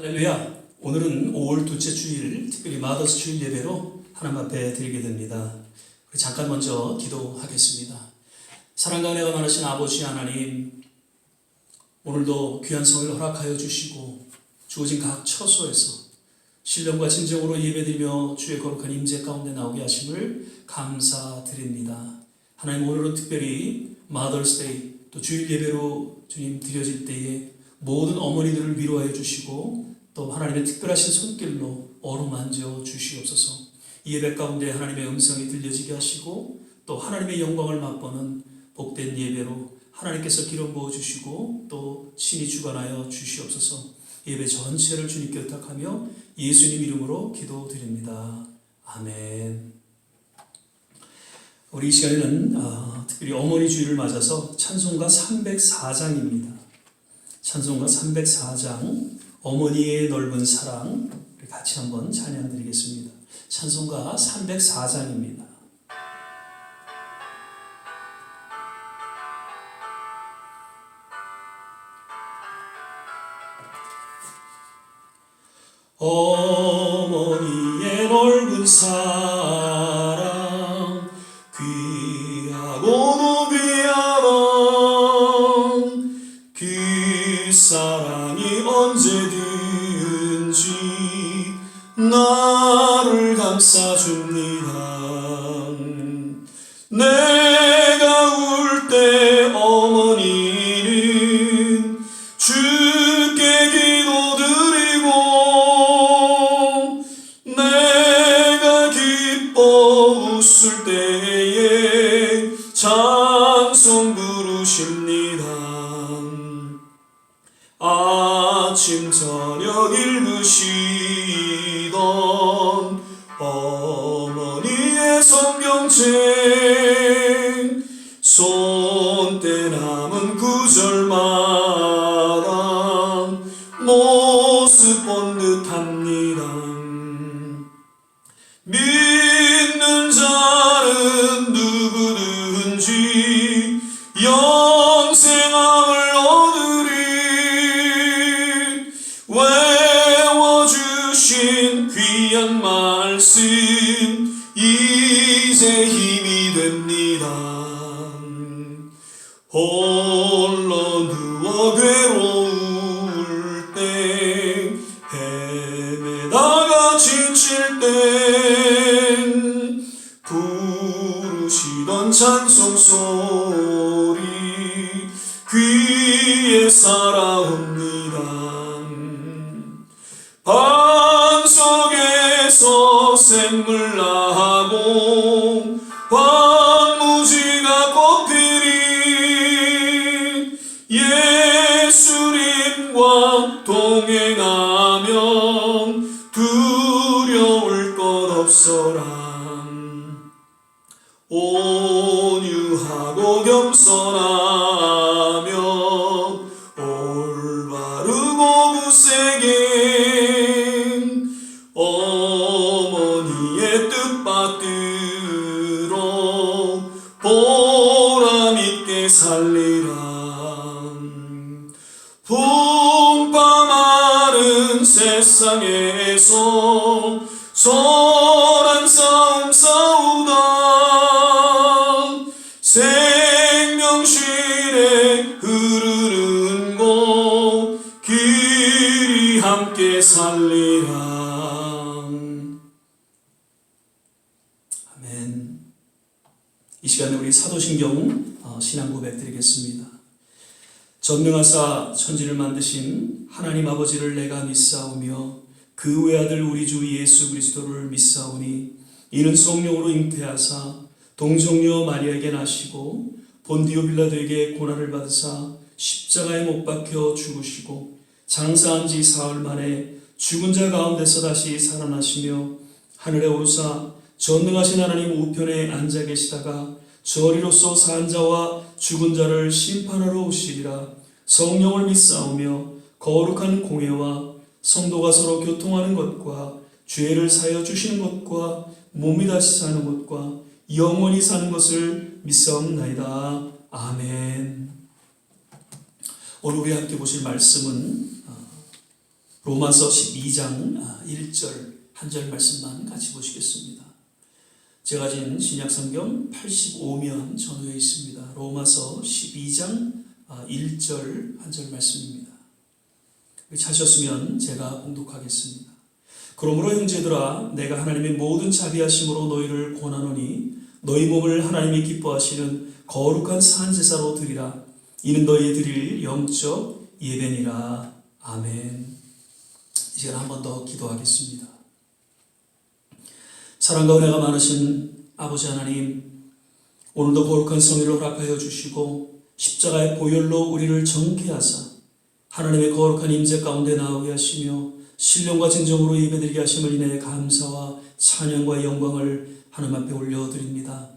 할렐루야. 오늘은 5월 둘째 주일, 특별히 마더스 주일 예배로 하나님 앞에 드리게 됩니다. 우리 잠깐 먼저 기도하겠습니다. 사랑과 은혜가 많으신 아버지 하나님, 오늘도 귀한 성을 허락하여 주시고 주어진 각 처소에서 신령과 진정으로 예배드리며 주의 거룩한 임재 가운데 나오게 하심을 감사드립니다. 하나님, 오늘은 특별히 마더스 데이, 또 주일 예배로 주님 드려질 때에 모든 어머니들을 위로하여 주시고 또 하나님의 특별하신 손길로 어루만져 주시옵소서. 이 예배 가운데 하나님의 음성이 들려지게 하시고 또 하나님의 영광을 맛보는 복된 예배로 하나님께서 기름 부어주시고 또 친히 주관하여 주시옵소서. 예배 전체를 주님께 의탁하며 예수님 이름으로 기도드립니다. 아멘. 우리 이 시간에는 특별히 어머니 주일을 맞아서 찬송가 304장입니다. 찬송가 304장 어머니의 넓은 사랑, 같이 한번 찬양 드리겠습니다. 찬송가 304장입니다. 어머니의 넓은 사랑, 귀하고도 귀하던 그 사랑이 언제든지 나를 감싸줍니다. 내가 울 때 어머니는 주께 기도드리고 내가 기뻐 웃을 때에 찬송 부르십니다. 아침 저녁 읽으시던 어머니의 성경책 손때 남은 구절마다 모습 본 듯합니다. 믿는 자는 누구든지 영생을 얻으리. 외워주신 귀한 말씀 이제 힘이 됩니다. 홀로 누워 괴로울 때 헤매다가 지칠 땐 부르시던 찬송 소리 귀에 살아옵니다. 방 속에서 샘물 나고 황무지가 꽃피니 예수님과 동행하면 두려울 것 없어라. 온유하고 겸손하며 올바르고 굳세게 어머니의 뜻받들어 보람있게 살리라. 풍파많은 세상에서 선한 싸움 싸우다 생명실에 흐르는 곳 길이 함께 살리라. 아멘. 이 시간에 우리 사도신경 신앙 고백 드리겠습니다. 전능하사 천지를 만드신 하나님 아버지를 내가 믿사오며 그 외아들 우리 주 예수 그리스도를 믿사오니 이는 성령으로 잉태하사 동정녀 마리아에게 나시고 본디오 빌라도에게 고난을 받으사 십자가에 못 박혀 죽으시고 장사한 지 사흘 만에 죽은 자 가운데서 다시 살아나시며 하늘에 오르사 전능하신 하나님 우편에 앉아 계시다가 저리로서 산 자와 죽은 자를 심판하러 오시리라. 성령을 믿사오며 거룩한 공회와 성도가 서로 교통하는 것과 죄를 사여 주시는 것과 몸이 다시 사는 것과 영원히 사는 것을 믿사옵나이다. 아멘. 오늘 우리 함께 보실 말씀은 로마서 12장 1절 한 절 말씀만 같이 보시겠습니다. 제가 가진 신약성경 85면 전후에 있습니다. 로마서 12장 1절 한 절 말씀입니다. 찾으셨으면 제가 봉독하겠습니다. 그러므로 형제들아, 내가 하나님의 모든 자비하심으로 너희를 권하노니 너희 몸을 하나님이 기뻐하시는 거룩한 산제사로 드리라. 이는 너희 드릴 영적 예배니라. 아멘. 이 시간 한 번 더 기도하겠습니다. 사랑과 은혜가 많으신 아버지 하나님, 오늘도 거룩한 성회를 허락하여 주시고 십자가의 보혈로 우리를 정케 하사 하나님의 거룩한 임재 가운데 나오게 하시며 신령과 진정으로 예배드리게 하심을 인해 감사와 찬양과 영광을 하나님 앞에 올려드립니다.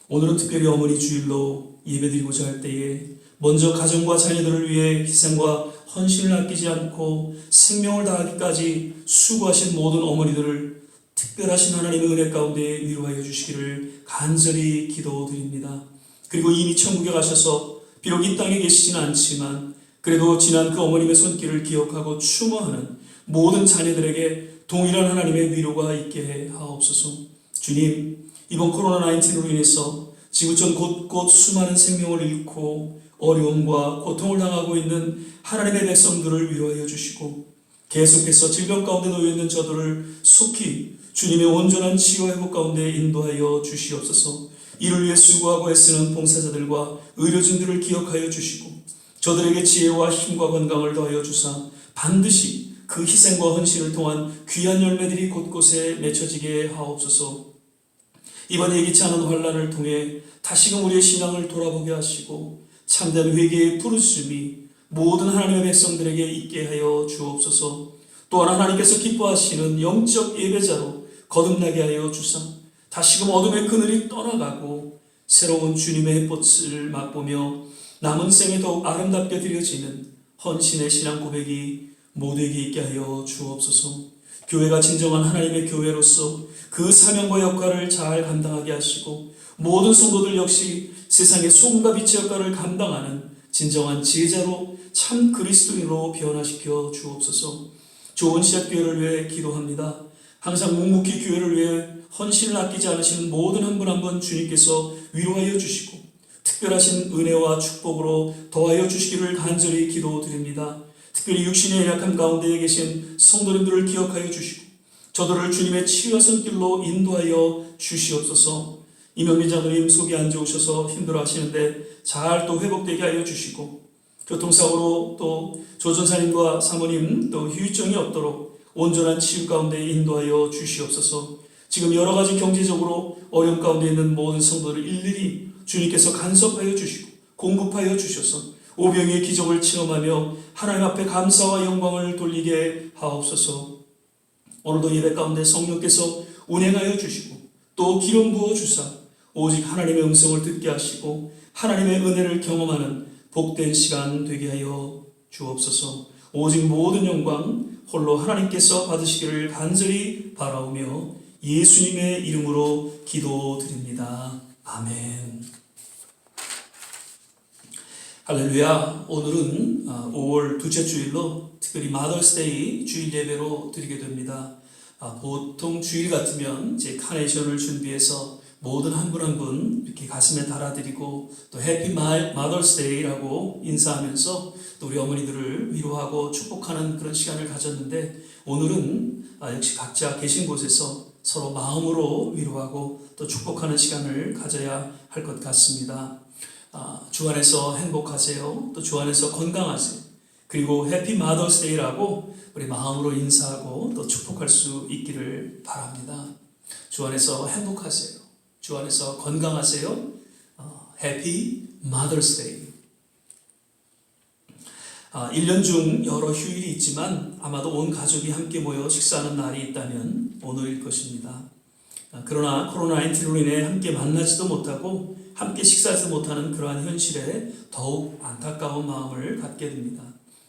오늘은 특별히 어머니 주일로 예배드리고자 할 때에 먼저 가정과 자녀들을 위해 희생과 헌신을 아끼지 않고 생명을 다하기까지 수고하신 모든 어머니들을 특별하신 하나님의 은혜 가운데 위로하여 주시기를 간절히 기도드립니다. 그리고 이미 천국에 가셔서 비록 이 땅에 계시지는 않지만 그래도 지난 그 어머님의 손길을 기억하고 추모하는 모든 자녀들에게 동일한 하나님의 위로가 있게 하옵소서. 주님, 이번 코로나19로 인해서 지구촌 곳곳 수많은 생명을 잃고 어려움과 고통을 당하고 있는 하나님의 백성들을 위로하여 주시고 계속해서 질병 가운데 놓여있는 저들을 속히 주님의 온전한 치유 회복 가운데 인도하여 주시옵소서. 이를 위해 수고하고 애쓰는 봉사자들과 의료진들을 기억하여 주시고 저들에게 지혜와 힘과 건강을 더하여 주사 반드시 그 희생과 헌신을 통한 귀한 열매들이 곳곳에 맺혀지게 하옵소서. 이번 예기치 않은 환난을 통해 다시금 우리의 신앙을 돌아보게 하시고 참된 회개의 부르심이 모든 하나님의 백성들에게 있게 하여 주옵소서. 또한 하나님께서 기뻐하시는 영적 예배자로 거듭나게 하여 주사 다시금 어둠의 그늘이 떠나가고 새로운 주님의 햇볕을 맛보며 남은 생에 더욱 아름답게 드려지는 헌신의 신앙 고백이 모두에게 있게 하여 주옵소서. 교회가 진정한 하나님의 교회로서 그 사명과 역할을 잘 감당하게 하시고 모든 성도들 역시 세상의 소금과 빛의 역할을 감당하는 진정한 제자로 참 그리스도인으로 변화시켜 주옵소서. 좋은 시작 교회를 위해 기도합니다. 항상 묵묵히 교회를 위해 헌신을 아끼지 않으시는 모든 한 분 한 분 주님께서 위로하여 주시고 특별하신 은혜와 축복으로 더하여 주시기를 간절히 기도드립니다. 특별히 육신의 약함 가운데 계신 성도님들을 기억하여 주시고 저들을 주님의 치유와 손길로 인도하여 주시옵소서. 이명민 장로님 속이 안 좋으셔서 힘들어하시는데 잘 또 회복되게 하여 주시고 교통사고로 또 조전사님과 사모님 또 후유증이 없도록 온전한 치유 가운데 인도하여 주시옵소서. 지금 여러 가지 경제적으로 어려움 가운데 있는 모든 성도를 일일이 주님께서 간섭하여 주시고 공급하여 주셔서 오병이의 기적을 체험하며 하나님 앞에 감사와 영광을 돌리게 하옵소서. 오늘도 예배 가운데 성령께서 운행하여 주시고 또 기름 부어 주사 오직 하나님의 음성을 듣게 하시고 하나님의 은혜를 경험하는 복된 시간 되게 하여 주옵소서. 오직 모든 영광 홀로 하나님께서 받으시기를 간절히 바라오며 예수님의 이름으로 기도드립니다. 아멘. 할렐루야. 오늘은 5월 둘째 주일로 특별히 마더스데이 주일 예배로 드리게 됩니다. 보통 주일 같으면 제 카네이션을 준비해서 모든 한 분 한 분 이렇게 가슴에 달아드리고 또 해피 마더스데이라고 인사하면서 또 우리 어머니들을 위로하고 축복하는 그런 시간을 가졌는데 오늘은 역시 각자 계신 곳에서 서로 마음으로 위로하고 또 축복하는 시간을 가져야 할 것 같습니다. 주 안에서 행복하세요. 또 주 안에서 건강하세요. 그리고 해피 마더스데이라고 우리 마음으로 인사하고 또 축복할 수 있기를 바랍니다. 주 안에서 행복하세요. 주 안에서 건강하세요. 해피 마더스데이. 1년 중 여러 휴일이 있지만 아마도 온 가족이 함께 모여 식사하는 날이 있다면 오늘일 것입니다. 그러나 코로나19로 인해 함께 만나지도 못하고 함께 식사하지 못하는 그러한 현실에 더욱 안타까운 마음을 갖게 됩니다.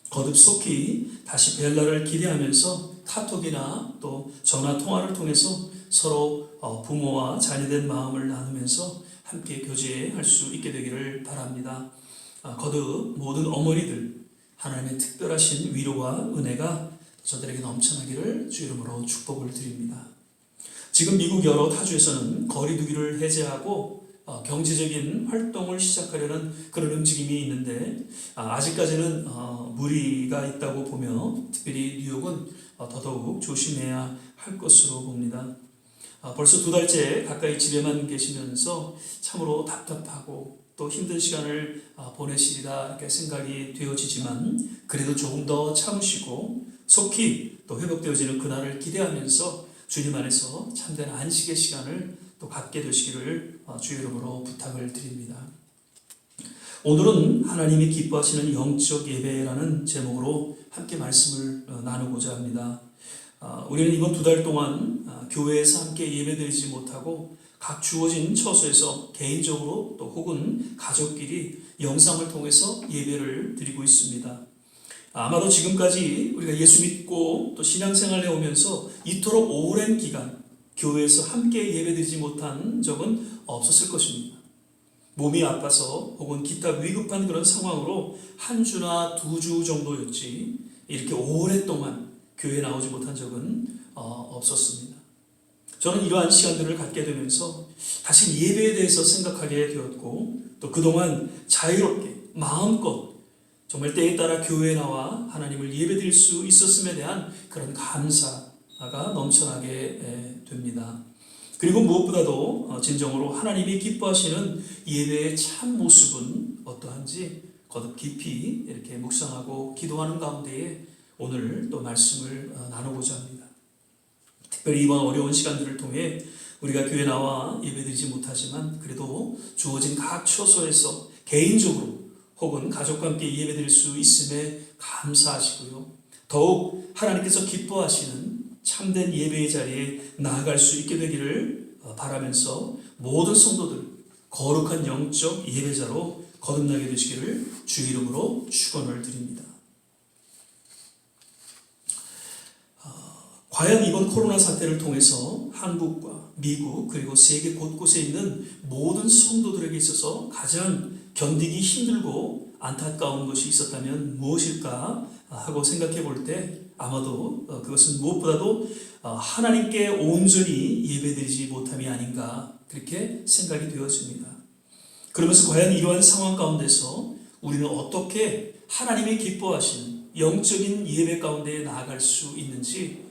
거듭 속히 다시 뵐 날을 기대하면서 카톡이나 또 전화 통화를 통해서 서로 부모와 자녀된 마음을 나누면서 함께 교제할 수 있게 되기를 바랍니다. 거듭 모든 어머니들 하나님의 특별하신 위로와 은혜가 저들에게 넘쳐나기를 주 이름으로 축복을 드립니다. 지금 미국 여러 타주에서는 거리두기를 해제하고 경제적인 활동을 시작하려는 그런 움직임이 있는데 아직까지는 무리가 있다고 보며 특별히 뉴욕은 더더욱 조심해야 할 것으로 봅니다. 벌써 2달째 가까이 집에만 계시면서 참으로 답답하고 또 힘든 시간을 보내시리라 이렇게 생각이 되어지지만 그래도 조금 더 참으시고 속히 또 회복되어지는 그날을 기대하면서 주님 안에서 참된 안식의 시간을 또 갖게 되시기를 주의 이름으로 부탁을 드립니다. 오늘은 하나님이 기뻐하시는 영적 예배라는 제목으로 함께 말씀을 나누고자 합니다. 우리는 이번 2달 동안 교회에서 함께 예배드리지 못하고 각 주어진 처소에서 개인적으로 또 혹은 가족끼리 영상을 통해서 예배를 드리고 있습니다. 아마도 지금까지 우리가 예수 믿고 또 신앙생활을 해오면서 이토록 오랜 기간 교회에서 함께 예배드리지 못한 적은 없었을 것입니다. 몸이 아파서 혹은 기타 위급한 그런 상황으로 1주나 2주 정도였지 이렇게 오랫동안 교회에 나오지 못한 적은 없었습니다. 저는 이러한 시간들을 갖게 되면서 다시 예배에 대해서 생각하게 되었고 또 그동안 자유롭게 마음껏 정말 때에 따라 교회에 나와 하나님을 예배드릴 수 있었음에 대한 그런 감사가 넘쳐나게 됩니다. 그리고 무엇보다도 진정으로 하나님이 기뻐하시는 예배의 참 모습은 어떠한지 거듭 깊이 이렇게 묵상하고 기도하는 가운데에 오늘 또 말씀을 나누고자 합니다. 특별히 이번 어려운 시간들을 통해 우리가 교회에 나와 예배드리지 못하지만 그래도 주어진 각 처소에서 개인적으로 혹은 가족과 함께 예배드릴 수 있음에 감사하시고요. 더욱 하나님께서 기뻐하시는 참된 예배의 자리에 나아갈 수 있게 되기를 바라면서 모든 성도들 거룩한 영적 예배자로 거듭나게 되시기를 주의 이름으로 축원을 드립니다. 과연 이번 코로나 사태를 통해서 한국과 미국 그리고 세계 곳곳에 있는 모든 성도들에게 있어서 가장 견디기 힘들고 안타까운 것이 있었다면 무엇일까 하고 생각해 볼 때 아마도 그것은 무엇보다도 하나님께 온전히 예배드리지 못함이 아닌가 그렇게 생각이 되어집니다. 그러면서 과연 이러한 상황 가운데서 우리는 어떻게 하나님이 기뻐하시는 영적인 예배 가운데 나아갈 수 있는지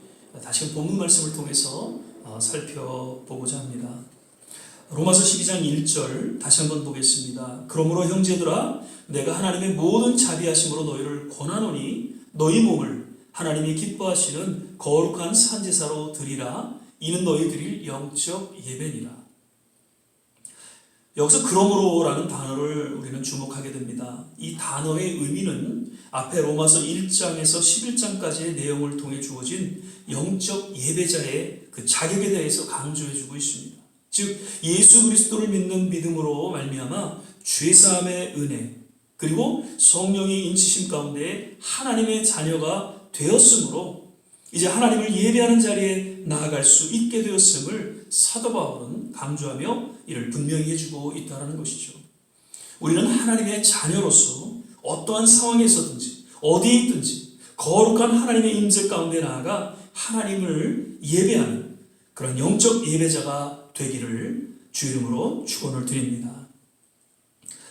다시금 본문 말씀을 통해서 살펴보고자 합니다. 로마서 12장 1절 다시 한번 보겠습니다. 그러므로 형제들아 내가 하나님의 모든 자비하심으로 너희를 권하노니 너희 몸을 하나님이 기뻐하시는 거룩한 산제사로 드리라. 이는 너희 드릴 영적 예배니라. 여기서 그러므로라는 단어를 우리는 주목하게 됩니다. 이 단어의 의미는 앞에 로마서 1장에서 11장까지의 내용을 통해 주어진 영적 예배자의 그 자격에 대해서 강조해주고 있습니다. 즉 예수 그리스도를 믿는 믿음으로 말미암아 죄사함의 은혜 그리고 성령의 인치심 가운데 하나님의 자녀가 되었으므로 이제 하나님을 예배하는 자리에 나아갈 수 있게 되었음을 사도 바울은 강조하며 이를 분명히 해주고 있다는 것이죠. 우리는 하나님의 자녀로서 어떠한 상황에서든지 어디에 있든지 거룩한 하나님의 임재 가운데 나아가 하나님을 예배하는 그런 영적 예배자가 되기를 주 이름으로 축원을 드립니다.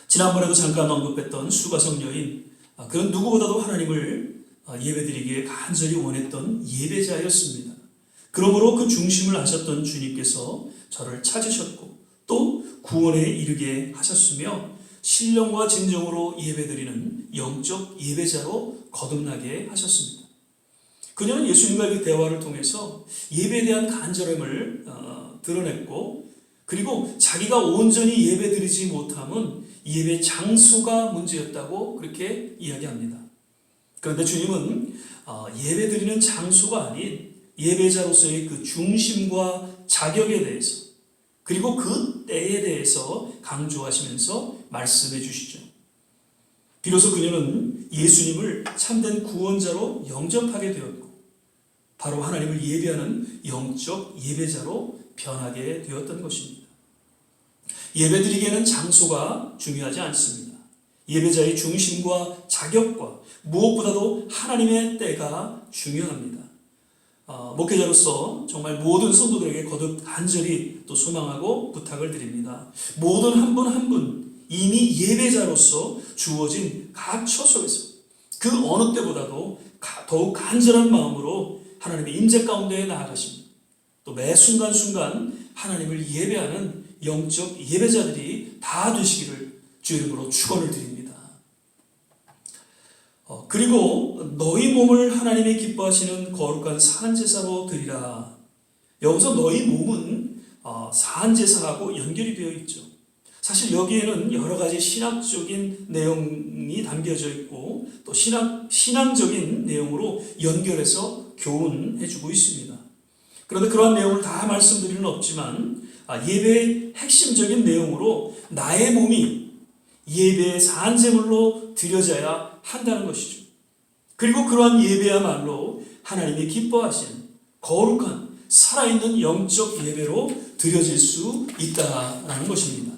지난번에도 잠깐 언급했던 수가성 여인, 그런 누구보다도 하나님을 예배드리기에 간절히 원했던 예배자였습니다. 그러므로 그 중심을 아셨던 주님께서 저를 찾으셨고 또 구원에 이르게 하셨으며 신령과 진정으로 예배드리는 영적 예배자로 거듭나게 하셨습니다. 그녀는 예수님과의 그 대화를 통해서 예배에 대한 간절함을 드러냈고 그리고 자기가 온전히 예배드리지 못함은 예배 장소가 문제였다고 그렇게 이야기합니다. 그런데 주님은 예배드리는 장소가 아닌 예배자로서의 그 중심과 자격에 대해서 그리고 그 때에 대해서 강조하시면서 말씀해 주시죠. 비로소 그녀는 예수님을 참된 구원자로 영접하게 되었고 바로 하나님을 예배하는 영적 예배자로 변하게 되었던 것입니다. 예배드리기에는 장소가 중요하지 않습니다. 예배자의 중심과 자격과 무엇보다도 하나님의 때가 중요합니다. 목회자로서 정말 모든 성도들에게 거듭 간절히 또 소망하고 부탁을 드립니다. 모든 한 분 한 분 이미 예배자로서 주어진 각 처 속에서 그 어느 때보다도 더욱 간절한 마음으로 하나님의 임재 가운데 나아가십니다. 또 매 순간순간 하나님을 예배하는 영적 예배자들이 다 되시기를 주 이름으로 축원을 드립니다. 그리고 너희 몸을 하나님이 기뻐하시는 거룩한 산제사로 드리라. 여기서 너희 몸은 산제사하고 연결이 되어 있죠. 사실 여기에는 여러 가지 신학적인 내용이 담겨져 있고 또 신앙적인 내용으로 연결해서 교훈해주고 있습니다. 그런데 그러한 내용을 다 말씀드릴 수는 없지만 예배의 핵심적인 내용으로 나의 몸이 예배의 산제물로 드려져야 한다는 것이죠. 그리고 그러한 예배야말로 하나님이 기뻐하시는 거룩한 살아있는 영적 예배로 드려질 수 있다는 것입니다.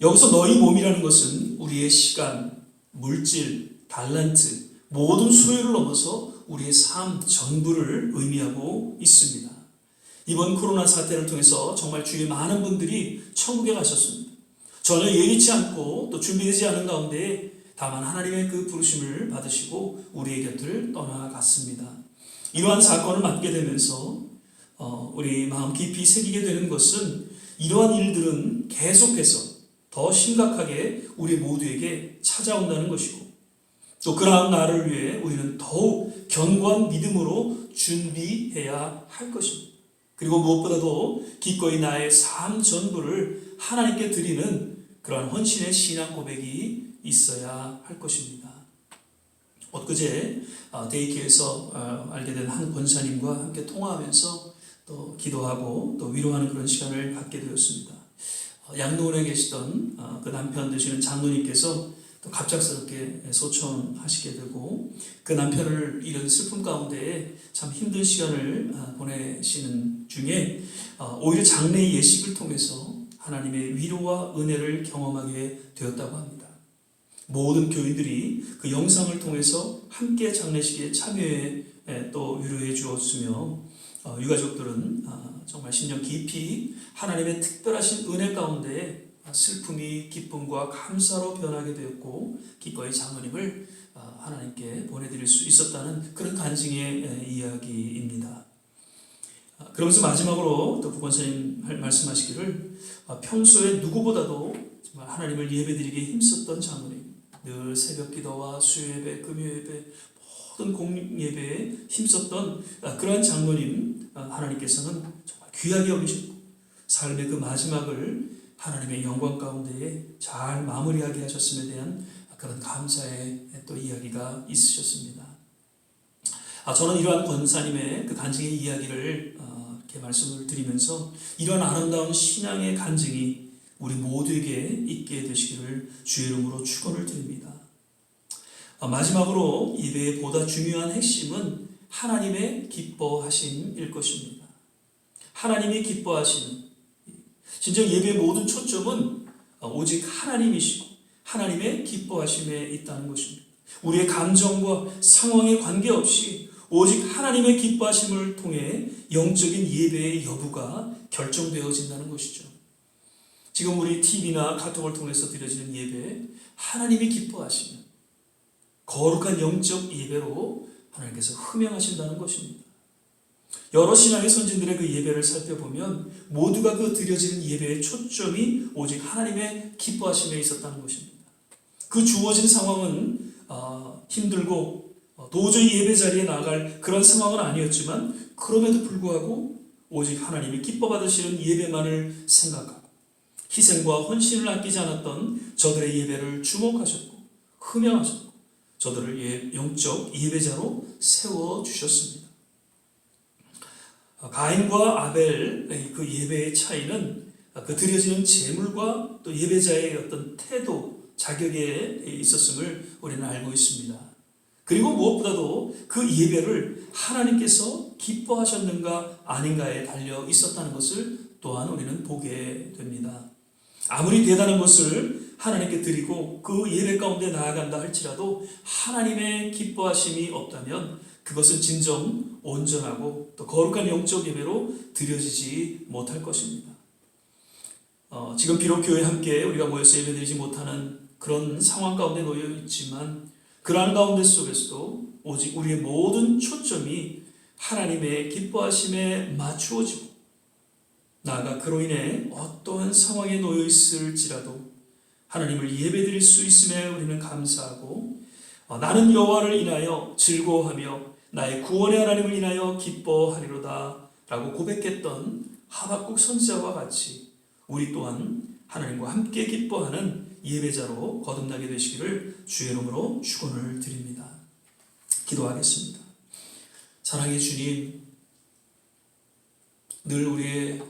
여기서 너희 몸이라는 것은 우리의 시간, 물질, 달란트, 모든 소유를 넘어서 우리의 삶 전부를 의미하고 있습니다. 이번 코로나 사태를 통해서 정말 주위에 많은 분들이 천국에 가셨습니다. 전혀 예기치 않고 또 준비되지 않은 가운데 다만 하나님의 그 부르심을 받으시고 우리의 곁을 떠나갔습니다. 이러한 사건을 맞게 되면서 우리 마음 깊이 새기게 되는 것은 이러한 일들은 계속해서 더 심각하게 우리 모두에게 찾아온다는 것이고 또 그러한 날을 위해 우리는 더욱 견고한 믿음으로 준비해야 할 것입니다. 그리고 무엇보다도 기꺼이 나의 삶 전부를 하나님께 드리는 그러한 헌신의 신앙 고백이 있어야 할 것입니다. 엊그제 데이케어에서 알게 된 한 권사님과 함께 통화하면서 또 기도하고 또 위로하는 그런 시간을 갖게 되었습니다. 양로원에 계시던 그 남편 되시는 장로님께서 또 갑작스럽게 소천하시게 되고 그 남편을 잃은 슬픔 가운데 참 힘든 시간을 보내시는 중에 오히려 장례의 예식을 통해서 하나님의 위로와 은혜를 경험하게 되었다고 합니다. 모든 교인들이 그 영상을 통해서 함께 장례식에 참여해 또 위로해 주었으며 유가족들은 정말 심령 깊이 하나님의 특별하신 은혜 가운데 슬픔이 기쁨과 감사로 변하게 되었고 기꺼이 장로님을 하나님께 보내드릴 수 있었다는 그런 간증의 이야기입니다. 그러면서 마지막으로 또 부권사님 말씀하시기를 평소에 누구보다도 정말 하나님을 예배드리기에 힘썼던 장로님, 늘 새벽 기도와 수요예배, 금요예배, 모든 공예배에 힘썼던 그러한 장로님 하나님께서는 정말 귀하게 여기셨고 삶의 그 마지막을 하나님의 영광 가운데에 잘 마무리하게 하셨음에 대한 그런 감사의 또 이야기가 있으셨습니다. 저는 이러한 권사님의 그 간증의 이야기를 이렇게 말씀을 드리면서 이런 아름다운 신앙의 간증이 우리 모두에게 있게 되시기를 주의 이름으로 축원을 드립니다. 마지막으로 예배의 보다 중요한 핵심은 하나님의 기뻐하심일 것입니다. 하나님이 기뻐하시는 진짜 예배의 모든 초점은 오직 하나님이시고 하나님의 기뻐하심에 있다는 것입니다. 우리의 감정과 상황에 관계없이 오직 하나님의 기뻐하심을 통해 영적인 예배의 여부가 결정되어진다는 것이죠. 지금 우리 TV나 카톡을 통해서 드려지는 예배, 하나님이 기뻐하시는 거룩한 영적 예배로 하나님께서 흠양하신다는 것입니다. 여러 신앙의 선진들의 그 예배를 살펴보면 모두가 그 드려지는 예배의 초점이 오직 하나님의 기뻐하심에 있었다는 것입니다. 그 주어진 상황은 힘들고 도저히 예배 자리에 나갈 그런 상황은 아니었지만 그럼에도 불구하고 오직 하나님이 기뻐 받으시는 예배만을 생각하고 희생과 헌신을 아끼지 않았던 저들의 예배를 주목하셨고 흠양하셨고 저들을 영적 예배자로 세워주셨습니다. 가인과 아벨의 그 예배의 차이는 그 드려지는 제물과 또 예배자의 어떤 태도, 자격에 있었음을 우리는 알고 있습니다. 그리고 무엇보다도 그 예배를 하나님께서 기뻐하셨는가 아닌가에 달려 있었다는 것을 또한 우리는 보게 됩니다. 아무리 대단한 것을 하나님께 드리고 그 예배 가운데 나아간다 할지라도 하나님의 기뻐하심이 없다면 그것은 진정 온전하고 또 거룩한 영적 예배로 드려지지 못할 것입니다. 지금 비록 교회에 함께 우리가 모여서 예배드리지 못하는 그런 상황 가운데 놓여 있지만 그러한 가운데 속에서도 오직 우리의 모든 초점이 하나님의 기뻐하심에 맞추어지고 나아가 그로 인해 어떠한 상황에 놓여 있을지라도 하나님을 예배드릴 수 있음에 우리는 감사하고 나는 여호와를 인하여 즐거워하며 나의 구원의 하나님을 인하여 기뻐하리로다 라고 고백했던 하박국 선지자와 같이 우리 또한 하나님과 함께 기뻐하는 예배자로 거듭나게 되시기를 주의 이름으로 축원을 드립니다. 기도하겠습니다. 사랑의 주님, 늘 우리의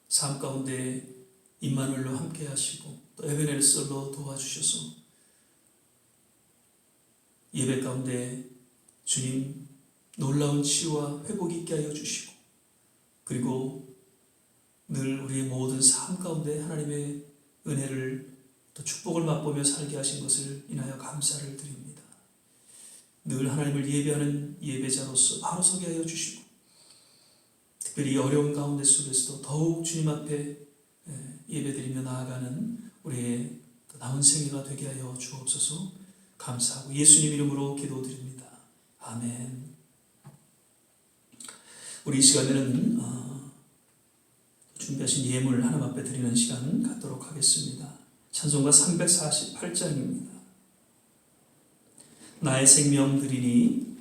삶 가운데 임마누엘로 함께 하시고 또 에베네셀로 도와주셔서 예배 가운데 주님 놀라운 치유와 회복이 있게 하여 주시고 그리고 늘 우리의 모든 삶 가운데 하나님의 은혜를 또 축복을 맛보며 살게 하신 것을 인하여 감사를 드립니다. 늘 하나님을 예배하는 예배자로서 바로 서게 하여 주시고 특별히 어려운 가운데 속에서도 더욱 주님 앞에 예배드리며 나아가는 우리의 남은 생애가 되게 하여 주옵소서. 감사하고 예수님 이름으로 기도드립니다. 아멘. 우리 이 시간에는 준비하신 예물 하나님 앞에 드리는 시간 갖도록 하겠습니다. 찬송가 348장입니다. 나의 생명 드리니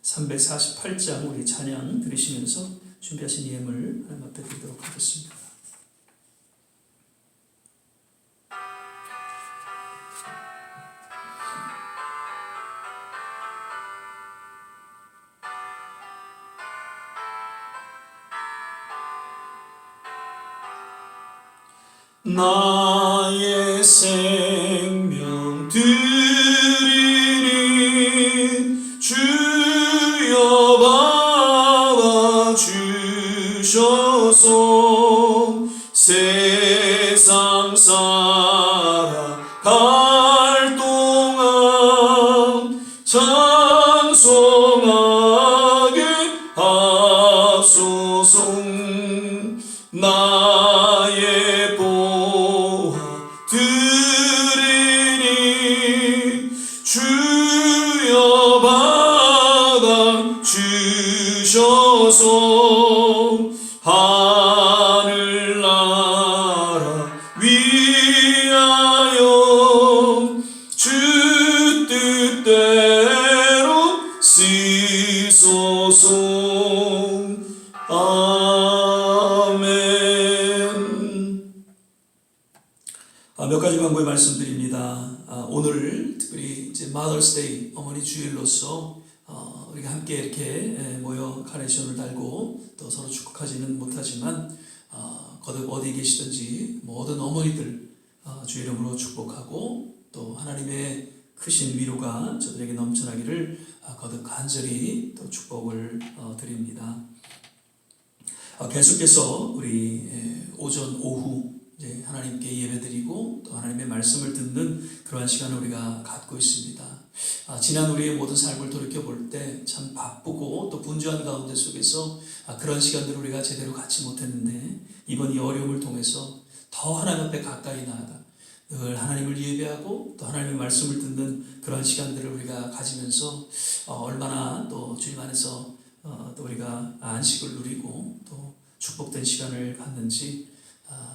348장 우리 찬양 들으시면서 준비하신 예물 하나님 앞에 드리도록 하겠습니다. 나의 생명 드리니 주여 받아주셔서 세상 살아갈 동안 찬송하게 하소서. 나의 보화 드리니 주여 받아 주셔서 하늘나라 위하여 주 뜻대로 쓰소서. 몇 가지 방법의 말씀드립니다. 오늘 특별히 이제 Mother's Day 어머니 주일로서 우리가 함께 이렇게 모여 카네이션을 달고 또 서로 축복하지는 못하지만 거듭 어디 계시든지 모든 어머니들 주의 이름으로 축복하고 또 하나님의 크신 위로가 저들에게 넘쳐나기를 거듭 간절히 또 축복을 드립니다. 계속해서 우리 오전 오후 이제 하나님께 예배드리고 또 하나님의 말씀을 듣는 그러한 시간을 우리가 갖고 있습니다. 지난 우리의 모든 삶을 돌이켜볼 때 참 바쁘고 또 분주한 가운데 속에서 그런 시간들을 우리가 제대로 갖지 못했는데 이번 이 어려움을 통해서 더 하나님 앞에 가까이 나아가 늘 하나님을 예배하고 또 하나님의 말씀을 듣는 그러한 시간들을 우리가 가지면서 얼마나 또 주님 안에서 또 우리가 안식을 누리고 또 축복된 시간을 갖는지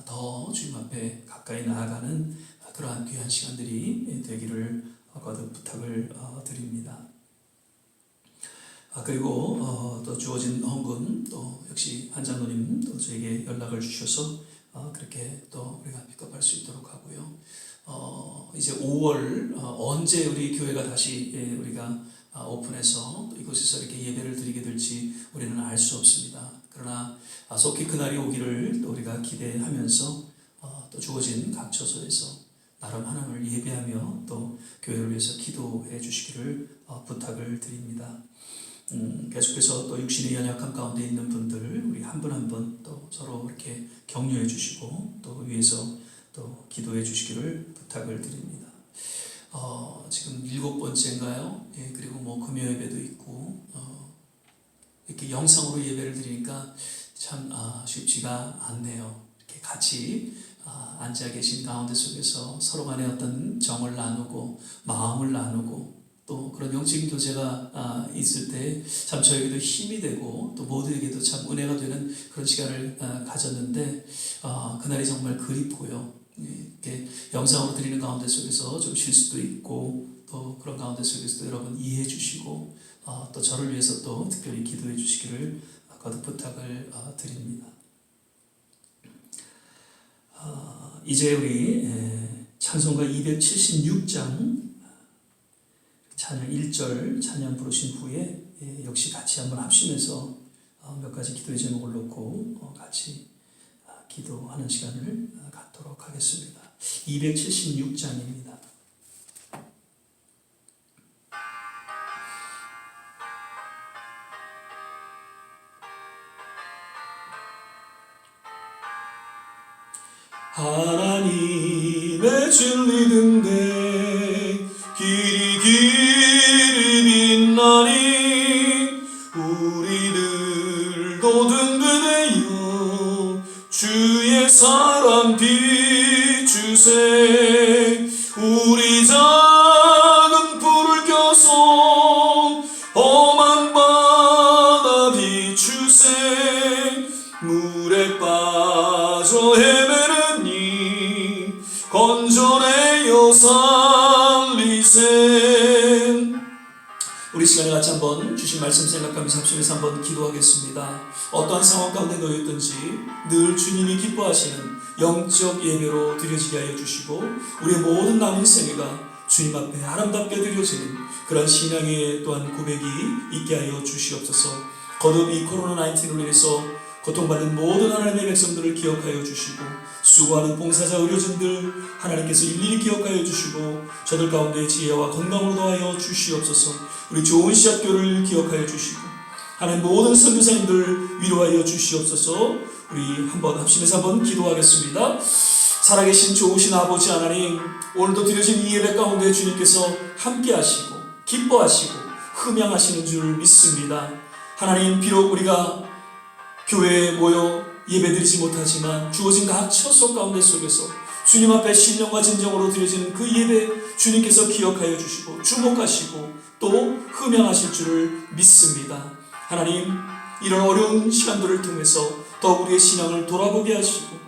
더 주님 앞에 가까이 나아가는 그러한 귀한 시간들이 되기를 거듭 부탁을 드립니다. 그리고 또 주어진 헌금 또 역시 한 장로님 또 저에게 연락을 주셔서 그렇게 또 우리가 픽업할 수 있도록 하고요. 이제 5월 언제 우리 교회가 다시 우리가 오픈해서 또 이곳에서 이렇게 예배를 드리게 될지 우리는 알 수 없습니다. 그러나 속히 그날이 오기를 또 우리가 기대하면서 또 주어진 각 처소에서 나름 하나님을 예배하며 또 교회를 위해서 기도해 주시기를 부탁을 드립니다. 계속해서 또 육신의 연약함 가운데 있는 분들 우리 한 분 한 분 또 서로 이렇게 격려해 주시고 또 위에서 또 기도해 주시기를 부탁을 드립니다. 지금 7번째인가요? 예, 그리고 뭐 금요 예배도 있고 이렇게 영상으로 예배를 드리니까 참 쉽지가 않네요. 이렇게 같이 앉아 계신 가운데 속에서 서로 간에 어떤 정을 나누고 마음을 나누고 또 그런 영적인 교제가 있을 때 참 저에게도 힘이 되고 또 모두에게도 참 은혜가 되는 그런 시간을 가졌는데 그날이 정말 그립고요. 이렇게 영상으로 드리는 가운데 속에서 좀 실수도 있고 또 그런 가운데 속에서도 여러분 이해해 주시고 또 저를 위해서 또 특별히 기도해 주시기를 거듭 부탁을 드립니다. 이제 우리 찬송가 276장 찬양 1절 찬양 부르신 후에 역시 같이 한번 합심해서 몇 가지 기도의 제목을 놓고 같이 기도하는 시간을 갖도록 하겠습니다. 276장입니다. 하나님의 진리 등대 길이 빛나니 우리들도 든든해요 주의 사랑 비추세 우리 작은 불을 켜서 험한 바다 비추세 물에 빠져 헤매는 이 건져내어 살리세. 우리 시간에 같이 한번 주신 말씀 생각하면서 합심해서 한번 기도하겠습니다. 어떠한 상황 가운데 놓였든지 늘 주님이 기뻐하시는 영적 예배로 드려지게 하여 주시고 우리의 모든 남은 생애가 주님 앞에 아름답게 드려지는 그런 신앙의 또한 고백이 있게 하여 주시옵소서. 거듭 이 코로나19로 인해서 고통받는 모든 하나님의 백성들을 기억하여 주시고 수고하는 봉사자 의료진들 하나님께서 일일이 기억하여 주시고 저들 가운데 지혜와 건강으로 더하여 주시옵소서. 우리 좋은 시학교를 기억하여 주시고 하나님 모든 선교사님들 위로하여 주시옵소서. 우리 한번 합심해서 한번 기도하겠습니다. 살아계신 좋으신 아버지 하나님, 오늘도 드려진 이 예배 가운데 주님께서 함께 하시고 기뻐하시고 흠양하시는 줄 믿습니다. 하나님, 비록 우리가 교회에 모여 예배드리지 못하지만 주어진 각 처소 가운데 속에서 주님 앞에 신령과 진정으로 드려지는 그 예배 주님께서 기억하여 주시고 주목하시고 또 흠양하실 줄을 믿습니다. 하나님, 이런 어려운 시간들을 통해서 더욱 우리의 신앙을 돌아보게 하시고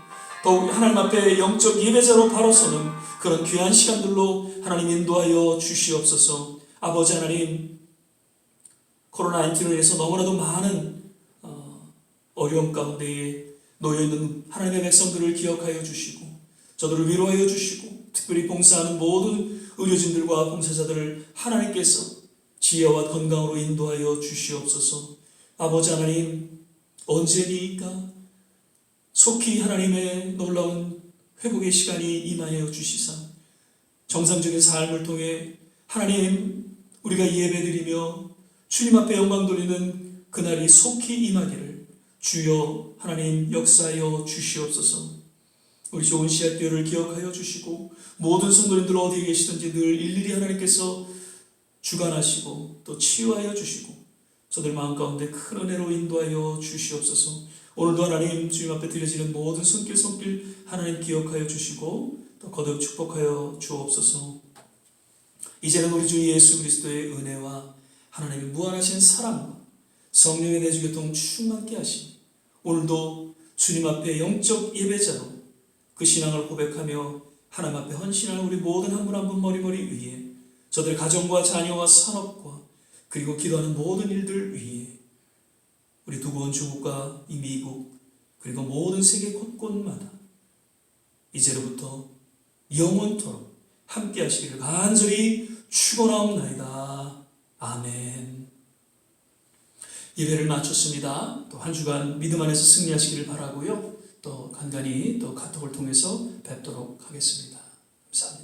더욱 하나님 앞에 영적 예배자로 바로 서는 그런 귀한 시간들로 하나님 인도하여 주시옵소서. 아버지 하나님, 코로나19로 인해서 너무나도 많은 어려움 가운데에 놓여있는 하나님의 백성들을 기억하여 주시고 저들을 위로하여 주시고 특별히 봉사하는 모든 의료진들과 봉사자들을 하나님께서 지혜와 건강으로 인도하여 주시옵소서. 아버지 하나님, 언제니까 속히 하나님의 놀라운 회복의 시간이 임하여 주시사 정상적인 삶을 통해 하나님 우리가 예배드리며 주님 앞에 영광 돌리는 그날이 속히 임하기를 주여 하나님 역사하여 주시옵소서. 우리 좋은 씨앗교회를 기억하여 주시고 모든 성도님들 어디에 계시든지 늘 일일이 하나님께서 주관하시고 또 치유하여 주시고 저들 마음 가운데 큰 은혜로 인도하여 주시옵소서. 오늘도 하나님 주님 앞에 드려지는 모든 손길 하나님 기억하여 주시고 또 거듭 축복하여 주옵소서. 이제는 우리 주 예수 그리스도의 은혜와 하나님의 무한하신 사랑과 성령의 내주교통 충만케 하시니 오늘도 주님 앞에 영적 예배자로 그 신앙을 고백하며 하나님 앞에 헌신하는 우리 모든 한 분 한 분 머리머리 위에 저들 가정과 자녀와 산업과 그리고 기도하는 모든 일들 위에 우리 두고온 중국과 이 미국 그리고 모든 세계 곳곳마다 이제로부터 영원토록 함께 하시기를 간절히 축원하옵나이다. 아멘. 예배를 마쳤습니다. 또 한 주간 믿음 안에서 승리하시기를 바라고요. 또 간간히 또 카톡을 통해서 뵙도록 하겠습니다. 감사합니다.